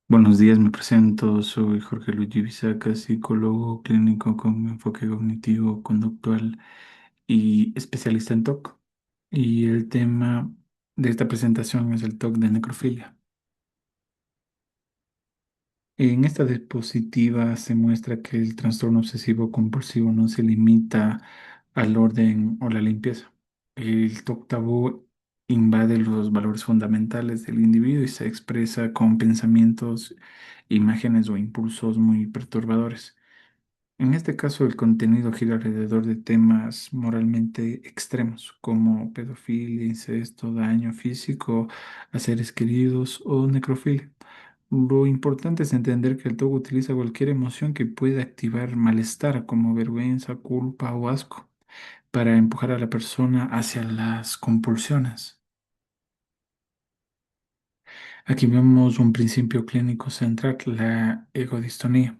Buenos días, me presento, soy Jorge Luigi Bisaca, psicólogo clínico con enfoque cognitivo conductual y especialista en TOC. Y el tema de esta presentación es el TOC de necrofilia. En esta diapositiva se muestra que el trastorno obsesivo compulsivo no se limita al orden o la limpieza. El TOC tabú invade los valores fundamentales del individuo y se expresa con pensamientos, imágenes o impulsos muy perturbadores. En este caso, el contenido gira alrededor de temas moralmente extremos, como pedofilia, incesto, daño físico a seres queridos o necrofilia. Lo importante es entender que el TOC utiliza cualquier emoción que pueda activar malestar, como vergüenza, culpa o asco, para empujar a la persona hacia las compulsiones. Aquí vemos un principio clínico central, la egodistonía.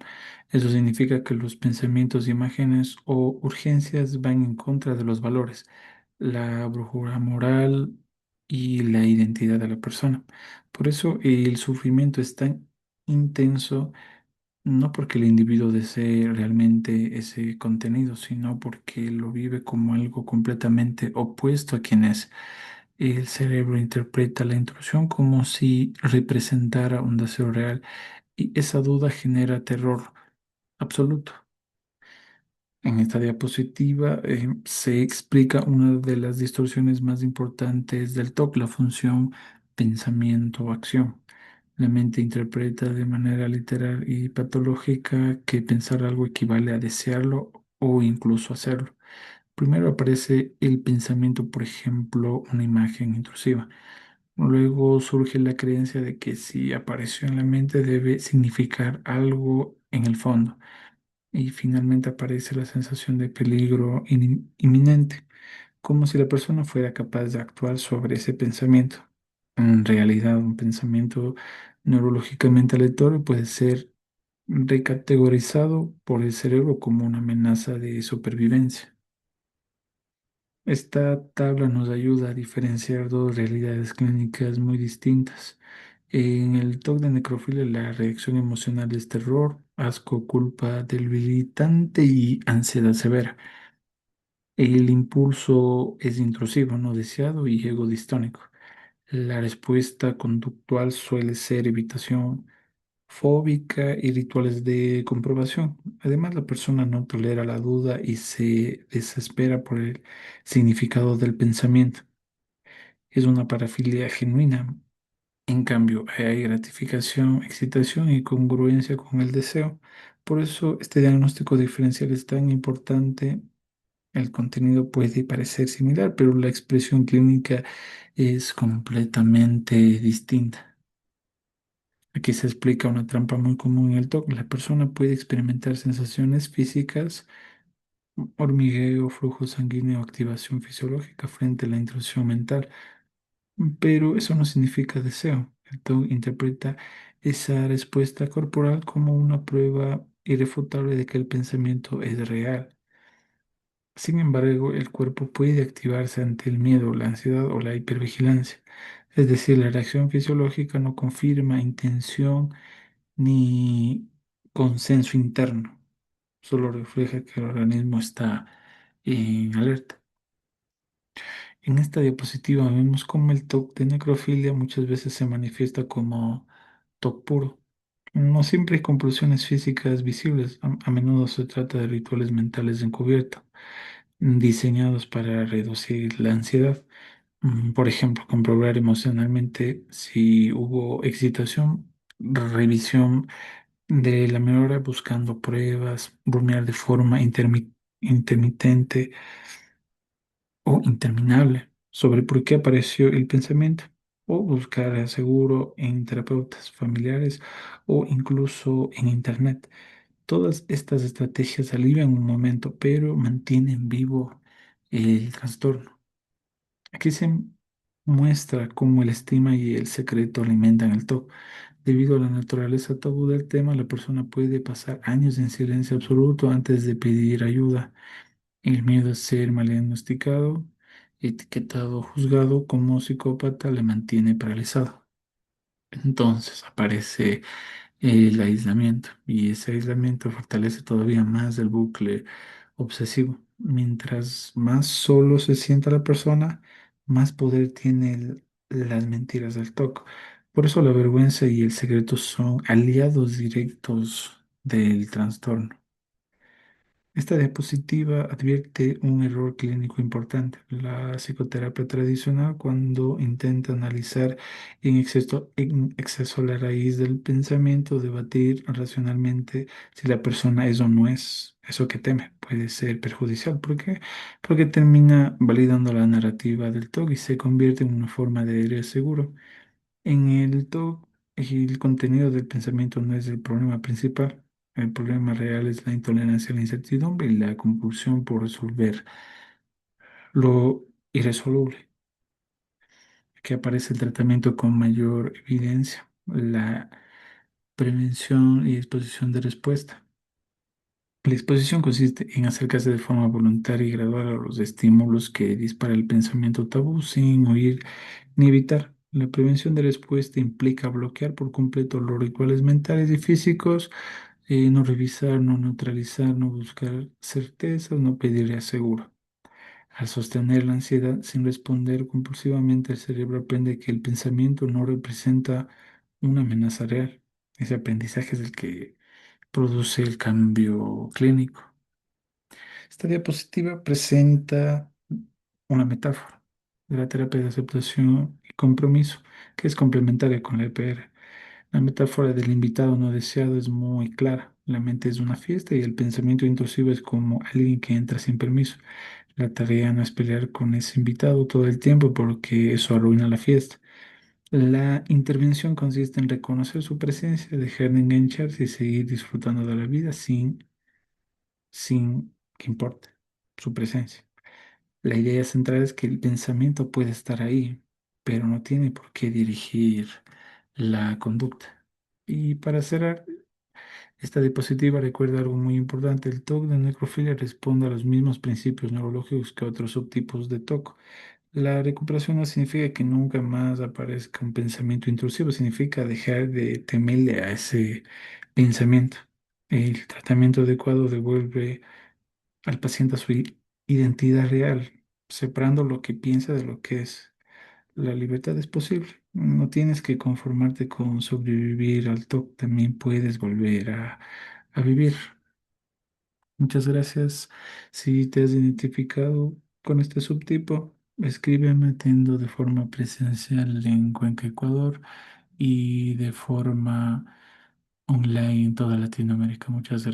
Eso significa que los pensamientos, imágenes o urgencias van en contra de los valores, la brújula moral y la identidad de la persona. Por eso el sufrimiento es tan intenso, no porque el individuo desee realmente ese contenido, sino porque lo vive como algo completamente opuesto a quien es. El cerebro interpreta la intrusión como si representara un deseo real y esa duda genera terror absoluto. En esta diapositiva se explica una de las distorsiones más importantes del TOC, la función pensamiento-acción. La mente interpreta de manera literal y patológica que pensar algo equivale a desearlo o incluso hacerlo. Primero aparece el pensamiento, por ejemplo, una imagen intrusiva. Luego surge la creencia de que si apareció en la mente debe significar algo en el fondo. Y finalmente aparece la sensación de peligro inminente, como si la persona fuera capaz de actuar sobre ese pensamiento. En realidad, un pensamiento neurológicamente aleatorio puede ser recategorizado por el cerebro como una amenaza de supervivencia. Esta tabla nos ayuda a diferenciar dos realidades clínicas muy distintas. En el TOC de necrofilia, la reacción emocional es terror, asco, culpa debilitante y ansiedad severa. El impulso es intrusivo, no deseado y ego distónico. La respuesta conductual suele ser evitación fóbica y rituales de comprobación. Además, la persona no tolera la duda y se desespera por el significado del pensamiento. Es una parafilia genuina. En cambio, hay gratificación, excitación y congruencia con el deseo. Por eso, este diagnóstico diferencial es tan importante. El contenido puede parecer similar, pero la expresión clínica es completamente distinta. Aquí se explica una trampa muy común en el TOC. La persona puede experimentar sensaciones físicas, hormigueo, flujo sanguíneo, activación fisiológica frente a la intrusión mental, pero eso no significa deseo. El TOC interpreta esa respuesta corporal como una prueba irrefutable de que el pensamiento es real. Sin embargo, el cuerpo puede activarse ante el miedo, la ansiedad o la hipervigilancia. Es decir, la reacción fisiológica no confirma intención ni consenso interno, solo refleja que el organismo está en alerta. En esta diapositiva vemos cómo el TOC de necrofilia muchas veces se manifiesta como TOC puro. No siempre hay compulsiones físicas visibles, a menudo se trata de rituales mentales encubiertos, diseñados para reducir la ansiedad. Por ejemplo, comprobar emocionalmente si hubo excitación, revisión de la memoria buscando pruebas, rumiar de forma intermitente o interminable sobre por qué apareció el pensamiento, o buscar seguro en terapeutas familiares o incluso en internet. Todas estas estrategias alivian un momento, pero mantienen vivo el trastorno. Aquí se muestra cómo el estigma y el secreto alimentan el TOC. Debido a la naturaleza tabú del tema, la persona puede pasar años en silencio absoluto antes de pedir ayuda. El miedo a ser mal diagnosticado, etiquetado o juzgado como psicópata le mantiene paralizado. Entonces aparece el aislamiento y ese aislamiento fortalece todavía más el bucle obsesivo. Mientras más solo se sienta la persona, más poder tiene las mentiras del TOC. Por eso la vergüenza y el secreto son aliados directos del trastorno. Esta diapositiva advierte un error clínico importante. La psicoterapia tradicional, cuando intenta analizar en exceso la raíz del pensamiento, debatir racionalmente si la persona es o no es eso que teme, puede ser perjudicial. ¿Por qué? Porque termina validando la narrativa del TOC y se convierte en una forma de héroe seguro. En el TOC, el contenido del pensamiento no es el problema principal. El problema real es la intolerancia a la incertidumbre y la compulsión por resolver lo irresoluble, que aparece el tratamiento con mayor evidencia, la prevención y exposición de respuesta. La exposición consiste en acercarse de forma voluntaria y gradual a los estímulos que dispara el pensamiento tabú sin huir ni evitar. La prevención de respuesta implica bloquear por completo los rituales mentales y físicos, no revisar, no neutralizar, no buscar certezas, no pedir seguro. Al sostener la ansiedad sin responder compulsivamente, el cerebro aprende que el pensamiento no representa una amenaza real. Ese aprendizaje es el que produce el cambio clínico. Esta diapositiva presenta una metáfora de la terapia de aceptación y compromiso, que es complementaria con la EPR. La metáfora del invitado no deseado es muy clara. La mente es una fiesta y el pensamiento intrusivo es como alguien que entra sin permiso. La tarea no es pelear con ese invitado todo el tiempo porque eso arruina la fiesta. La intervención consiste en reconocer su presencia, dejar de engancharse y seguir disfrutando de la vida sin que importe su presencia. La idea central es que el pensamiento puede estar ahí, pero no tiene por qué dirigir la conducta. Y para cerrar, esta diapositiva recuerda algo muy importante. El TOC de necrofilia responde a los mismos principios neurológicos que otros subtipos de TOC. La recuperación no significa que nunca más aparezca un pensamiento intrusivo, significa dejar de temerle a ese pensamiento. El tratamiento adecuado devuelve al paciente a su identidad real, separando lo que piensa de lo que es. La libertad es posible. No tienes que conformarte con sobrevivir al TOC, también puedes volver a vivir. Muchas gracias. Si te has identificado con este subtipo, escríbeme, atiendo de forma presencial en Cuenca, Ecuador y de forma online en toda Latinoamérica. Muchas gracias.